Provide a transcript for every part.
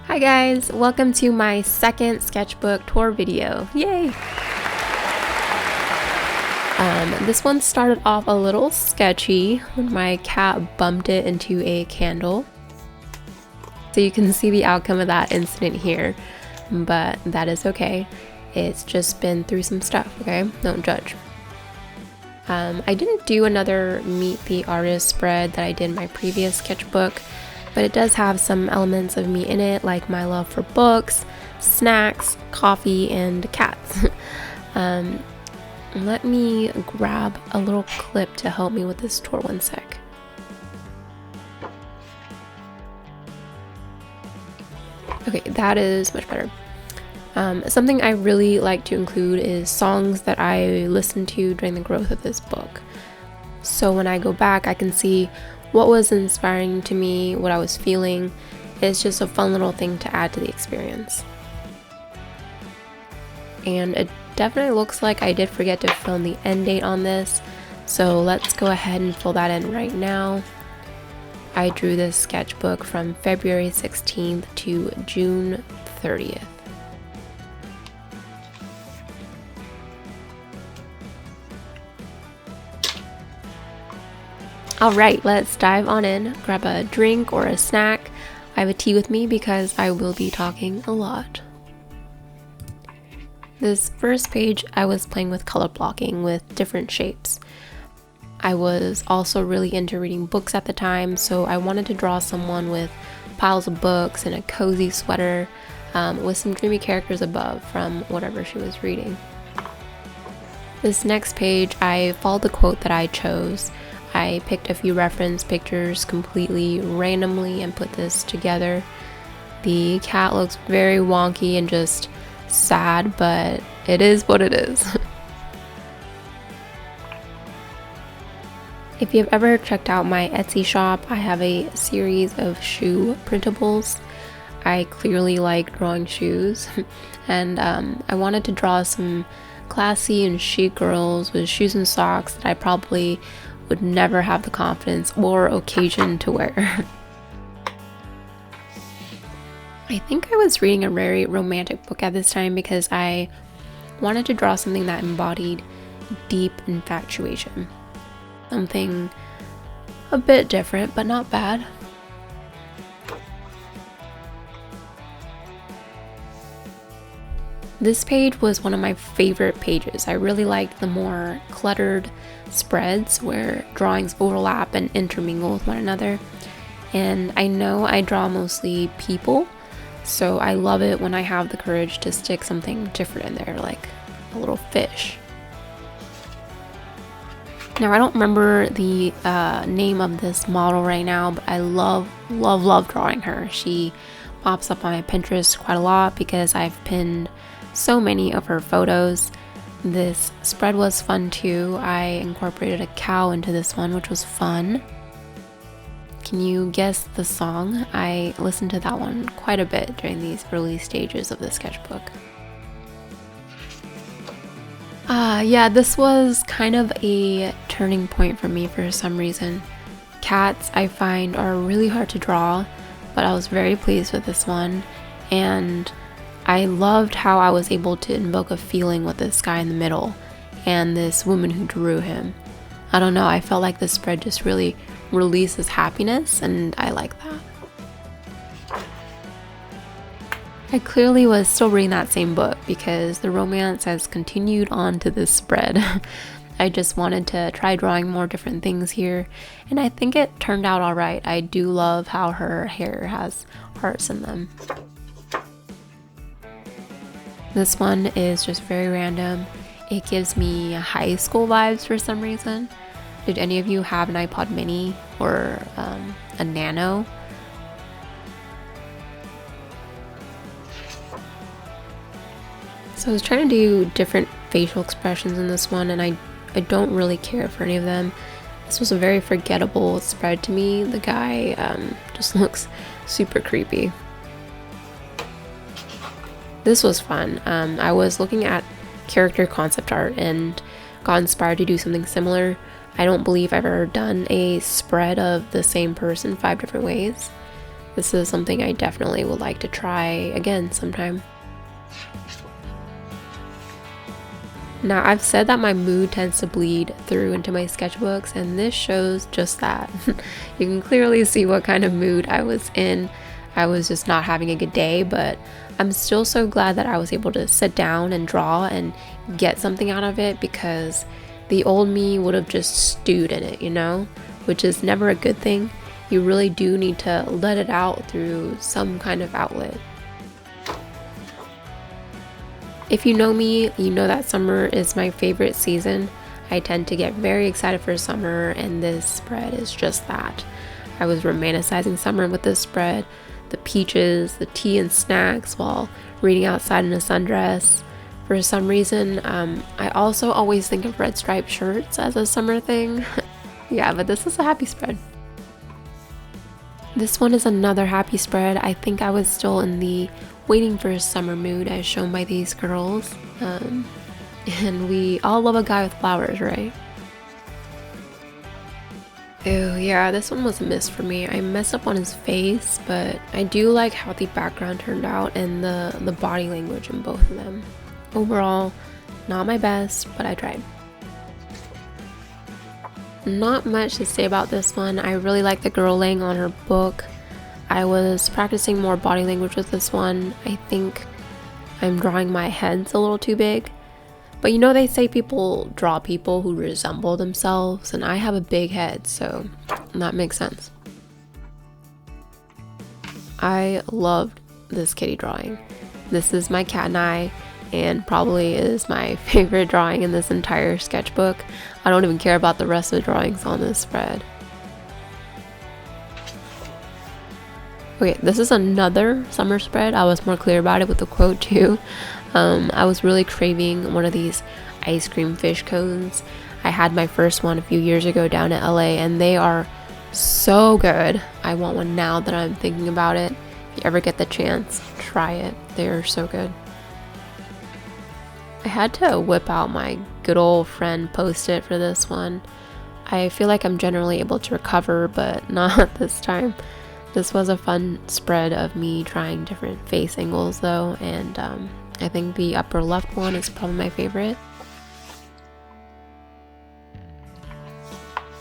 Hi guys, welcome to my second sketchbook tour video. Yay! This one started off a little sketchy when my cat bumped it into a candle. So you can see the outcome of that incident here, but that is okay. It's just been through some stuff, okay? Don't judge. I didn't do another Meet the Artist spread that I did in my previous sketchbook, but it does have some elements of me in it, like my love for books, snacks, coffee, and cats. Let me grab a little clip to help me with this tour, one sec. Okay, that is much better. Something I really like to include is songs that I listened to during the growth of this book. So when I go back, I can see what was inspiring to me, what I was feeling. It's just a fun little thing to add to the experience. And it definitely looks like I did forget to fill in the end date on this, so let's go ahead and fill that in right now. I drew this sketchbook from February 16th to June 30th. Alright, let's dive on in. Grab a drink or a snack. I have a tea with me because I will be talking a lot. This first page, I was playing with color blocking with different shapes. I was also really into reading books at the time, so I wanted to draw someone with piles of books and a cozy sweater with some dreamy characters above from whatever she was reading. This next page, I followed the quote that I chose. I picked a few reference pictures completely randomly and put this together. The cat looks very wonky and just sad, but it is what it is. If you've ever checked out my Etsy shop, I have a series of shoe printables. I clearly like drawing shoes, and I wanted to draw some classy and chic girls with shoes and socks that I probably would never have the confidence or occasion to wear. I think I was reading a very romantic book at this time because I wanted to draw something that embodied deep infatuation. Something a bit different, but not bad. This page was one of my favorite pages. I really liked the more cluttered spreads where drawings overlap and intermingle with one another. And I know I draw mostly people, so I love it when I have the courage to stick something different in there, like a little fish. Now, I don't remember the name of this model right now, but I love drawing her. She pops up on my Pinterest quite a lot because I've pinned so many of her photos. This spread was fun too. I incorporated a cow into this one, which was fun. Can you guess the song? I listened to that one quite a bit during these early stages of the sketchbook. Yeah, this was kind of a turning point for me for some reason. Cats, I find, are really hard to draw, but I was very pleased with this one, and I loved how I was able to invoke a feeling with this guy in the middle and this woman who drew him. I don't know, I felt like this spread just really releases happiness, and I like that. I clearly was still reading that same book because the romance has continued on to this spread. I just wanted to try drawing more different things here, and I think it turned out alright. I do love how her hair has hearts in them. This one is just very random. It gives me high school vibes for some reason. Did any of you have an iPod mini or a Nano? So I was trying to do different facial expressions in this one, and I don't really care for any of them. This was a very forgettable spread to me. The guy just looks super creepy. This was fun. I was looking at character concept art and got inspired to do something similar. I don't believe I've ever done a spread of the same person 5 different ways. This is something I definitely would like to try again sometime. Now, I've said that my mood tends to bleed through into my sketchbooks, and this shows just that. You can clearly see what kind of mood I was in. I was just not having a good day, but I'm still so glad that I was able to sit down and draw and get something out of it, because the old me would have just stewed in it, you know, which is never a good thing. You really do need to let it out through some kind of outlet. If you know me, you know that summer is my favorite season. I tend to get very excited for summer, and this spread is just that. I was romanticizing summer with this spread. The peaches, the tea and snacks while reading outside in a sundress. For some reason, I also always think of red striped shirts as a summer thing. Yeah, but this is a happy spread. This one is another happy spread. I think I was still in the waiting for a summer mood as shown by these girls. And we all love a guy with flowers, right? Ew, yeah, this one was a miss for me. I messed up on his face, but I do like how the background turned out and the body language in both of them. Overall, not my best, but I tried. Not much to say about this one. I really like the girl laying on her book. I was practicing more body language with this one. I think I'm drawing my heads a little too big. But you know, they say people draw people who resemble themselves, and I have a big head, so that makes sense. I loved this kitty drawing. This is my cat and I, and probably is my favorite drawing in this entire sketchbook. I don't even care about the rest of the drawings on this spread. Okay, this is another summer spread. I was more clear about it with the quote too. I was really craving one of these ice cream fish cones. I had my first one a few years ago down at LA, and they are so good. I want one now that I'm thinking about it. If you ever get the chance, try it. They are so good. I had to whip out my good old friend Post-it for this one. I feel like I'm generally able to recover, but not this time. This was a fun spread of me trying different face angles though, and I think the upper left one is probably my favorite.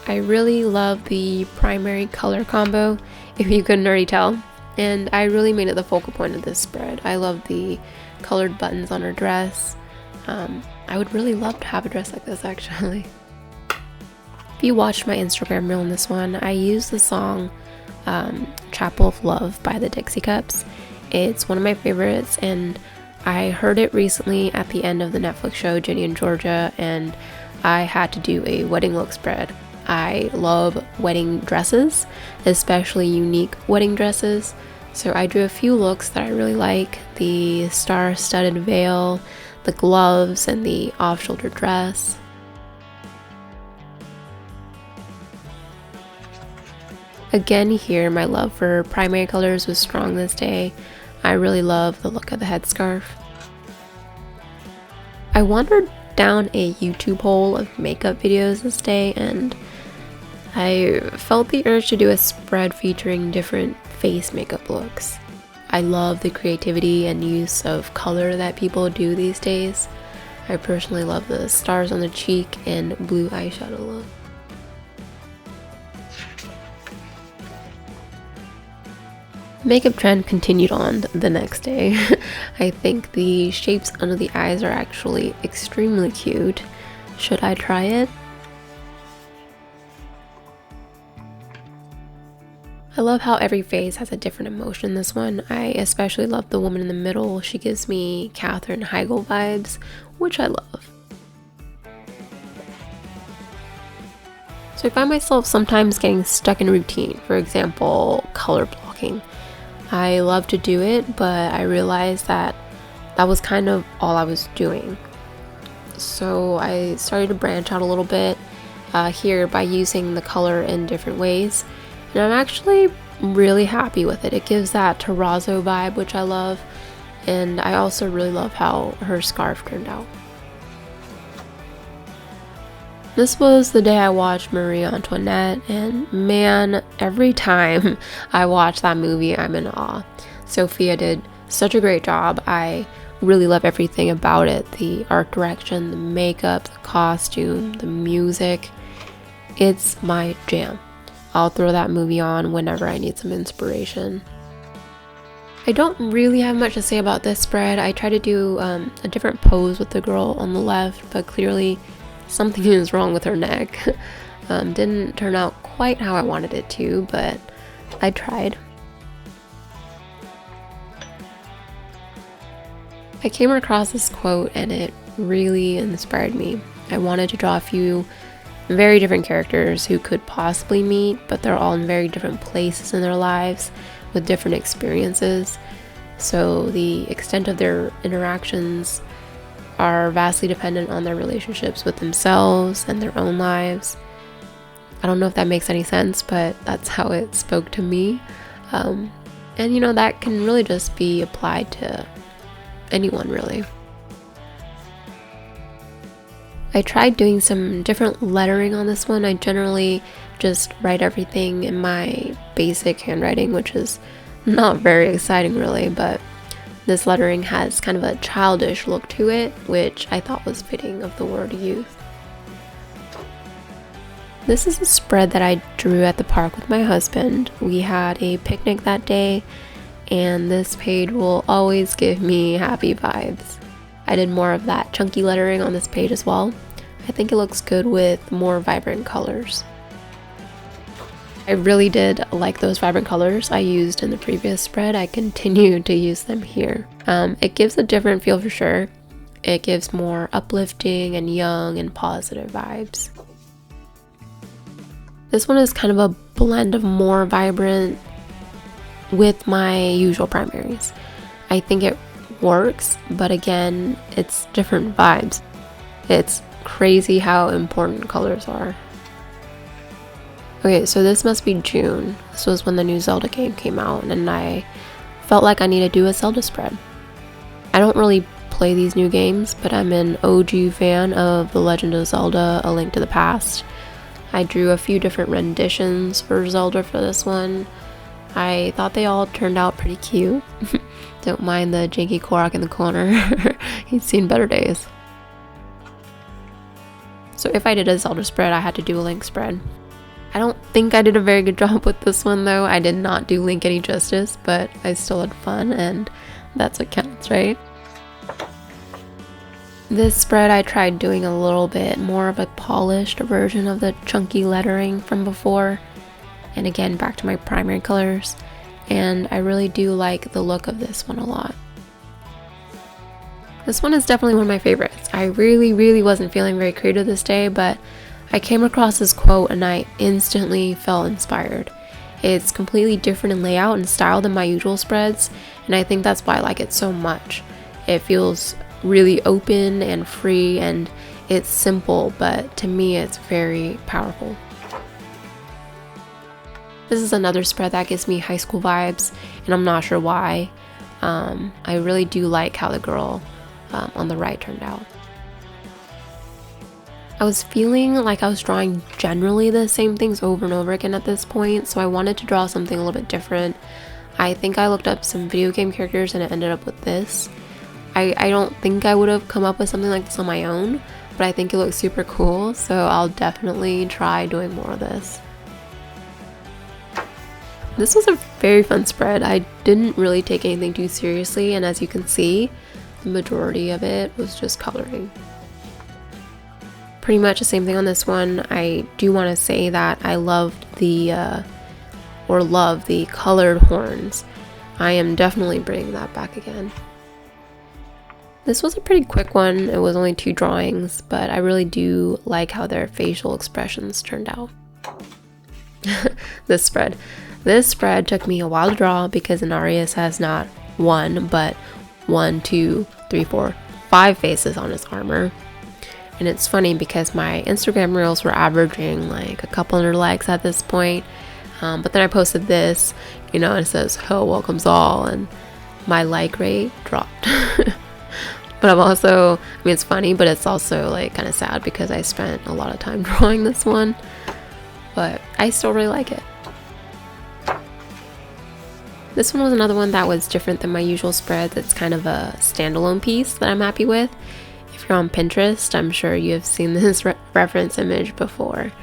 I really love the primary color combo, if you couldn't already tell, and I really made it the focal point of this spread. I love the colored buttons on her dress. I would really love to have a dress like this actually. If you watched my Instagram reel in this one, I used the song Chapel of Love by the Dixie Cups. It's one of my favorites, and I heard it recently at the end of the Netflix show Ginny and Georgia, and I had to do a wedding look spread. I love wedding dresses, especially unique wedding dresses, so I drew a few looks that I really like: the star-studded veil, the gloves, and the off-shoulder dress. Again, here my love for primary colors was strong this day. I really love the look of the headscarf. I wandered down a YouTube hole of makeup videos this day, and I felt the urge to do a spread featuring different face makeup looks. I love the creativity and use of color that people do these days. I personally love the stars on the cheek and blue eyeshadow look. Makeup trend continued on the next day. I think the shapes under the eyes are actually extremely cute. Should I try it? I love how every face has a different emotion in this one. I especially love the woman in the middle. She gives me Katherine Heigl vibes, which I love. So I find myself sometimes getting stuck in routine. For example, color blocking. I love to do it, but I realized that was kind of all I was doing. So I started to branch out a little bit here by using the color in different ways. And I'm actually really happy with it. It gives that terrazzo vibe, which I love. And I also really love how her scarf turned out. This was the day I watched Marie Antoinette, and man, every time I watch that movie, I'm in awe. Sophia did such a great job. I really love everything about it. The art direction, the makeup, the costume, the music. It's my jam. I'll throw that movie on whenever I need some inspiration. I don't really have much to say about this spread. I tried to do a different pose with the girl on the left, but clearly something is wrong with her neck. Didn't turn out quite how I wanted it to, but I tried. I came across this quote and it really inspired me. I wanted to draw a few very different characters who could possibly meet, but they're all in very different places in their lives with different experiences. So the extent of their interactions are vastly dependent on their relationships with themselves and their own lives. I don't know if that makes any sense, but that's how it spoke to me. And you know, that can really just be applied to anyone, really. I tried doing some different lettering on this one. I generally just write everything in my basic handwriting, which is not very exciting really, but this lettering has kind of a childish look to it, which I thought was fitting of the word youth. This is a spread that I drew at the park with my husband. We had a picnic that day, and this page will always give me happy vibes. I did more of that chunky lettering on this page as well. I think it looks good with more vibrant colors. I really did like those vibrant colors I used in the previous spread. I continue to use them here. It gives a different feel for sure. It gives more uplifting and young and positive vibes. This one is kind of a blend of more vibrant with my usual primaries. I think it works, but again, it's different vibes. It's crazy how important colors are. Okay, so this must be June. This was when the new Zelda game came out, and I felt like I needed to do a Zelda spread. I don't really play these new games, but I'm an OG fan of The Legend of Zelda: A Link to the Past. I drew a few different renditions for Zelda for this one. I thought they all turned out pretty cute. Don't mind the janky Korok in the corner. He's seen better days. So if I did a Zelda spread, I had to do a Link spread. I don't think I did a very good job with this one though. I did not do Link any justice, but I still had fun, and that's what counts, right? This spread I tried doing a little bit more of a polished version of the chunky lettering from before. And again, back to my primary colors. And I really do like the look of this one a lot. This one is definitely one of my favorites. I really wasn't feeling very creative this day, but I came across this quote and I instantly felt inspired. It's completely different in layout and style than my usual spreads, and I think that's why I like it so much. It feels really open and free, and it's simple, but to me it's very powerful. This is another spread that gives me high school vibes, and I'm not sure why. I really do like how the girl on the right turned out. I was feeling like I was drawing generally the same things over and over again at this point, so I wanted to draw something a little bit different. I think I looked up some video game characters and it ended up with this. I don't think I would have come up with something like this on my own, but I think it looks super cool, so I'll definitely try doing more of this. This was a very fun spread. I didn't really take anything too seriously, and as you can see, the majority of it was just coloring. Pretty much the same thing on this one. I do want to say that I loved love the colored horns. I am definitely bringing that back again. This was a pretty quick one. It was only 2 drawings, but I really do like how their facial expressions turned out. This spread took me a while to draw because Inarius has not 1, but 1, 2, 3, 4, 5 faces on his armor. And it's funny because my Instagram reels were averaging like a couple hundred likes at this point. But then I posted this, and it says, "Ho welcomes all," and my like rate dropped. But But I'm also, I mean, it's funny, but it's also like kind of sad because I spent a lot of time drawing this one, but I still really like it. This one was another one that was different than my usual spreads. It's kind of a standalone piece that I'm happy with. If you're on Pinterest, I'm sure you have seen this reference image before,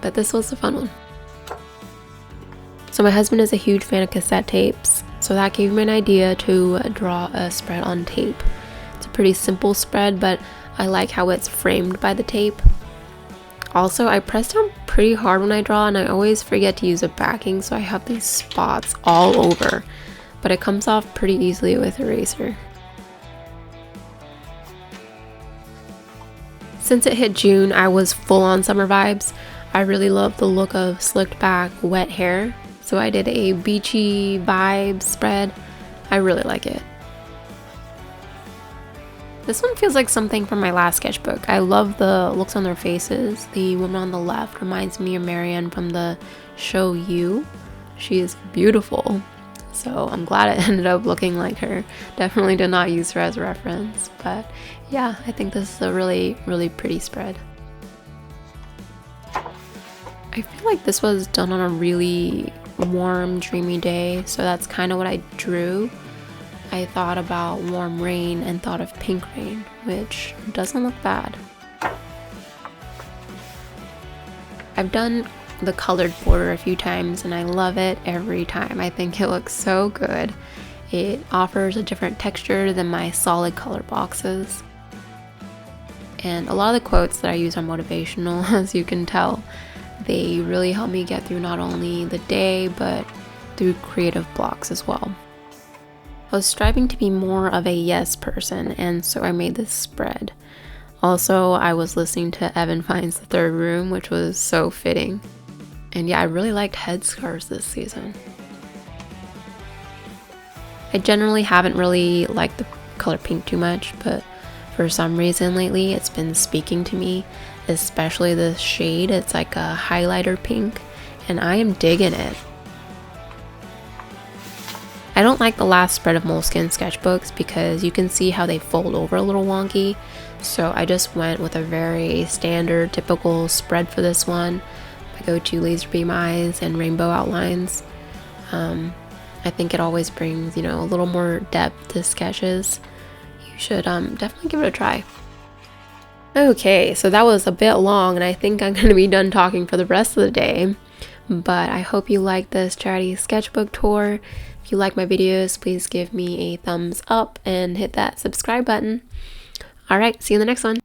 but this was a fun one. So my husband is a huge fan of cassette tapes, so that gave me an idea to draw a spread on tape. It's a pretty simple spread, but I like how it's framed by the tape. Also, I press down pretty hard when I draw, and I always forget to use a backing, so I have these spots all over, but it comes off pretty easily with eraser. Since it hit June, I was full on summer vibes. I really love the look of slicked back, wet hair, so I did a beachy vibe spread. I really like it. This one feels like something from my last sketchbook. I love the looks on their faces. The woman on the left reminds me of Marianne from the show You. She is beautiful, so I'm glad it ended up looking like her. Definitely did not use her as a reference, but yeah, I think this is a really, really pretty spread. I feel like this was done on a really warm, dreamy day, so that's kind of what I drew. I thought about warm rain and thought of pink rain, which doesn't look bad. I've done the colored border a few times and I love it every time. I think it looks so good. It offers a different texture than my solid color boxes. And a lot of the quotes that I use are motivational, as you can tell. They really help me get through not only the day, but through creative blocks as well. I was striving to be more of a yes person, and so I made this spread. Also, I was listening to Evan Finds the Third Room, which was so fitting. And yeah, I really liked headscarves this season. I generally haven't really liked the color pink too much, but for some reason lately it's been speaking to me, especially this shade. It's like a highlighter pink, and I am digging it. I don't like the last spread of Moleskine sketchbooks because you can see how they fold over a little wonky, so I just went with a very standard, typical spread for this one. My go-to laser beam eyes and rainbow outlines. I think it always brings, a little more depth to sketches. You should definitely give it a try. Okay, so that was a bit long, and I think I'm going to be done talking for the rest of the day. But I hope you liked this charity sketchbook tour. If you like my videos, please give me a thumbs up and hit that subscribe button. Alright, see you in the next one.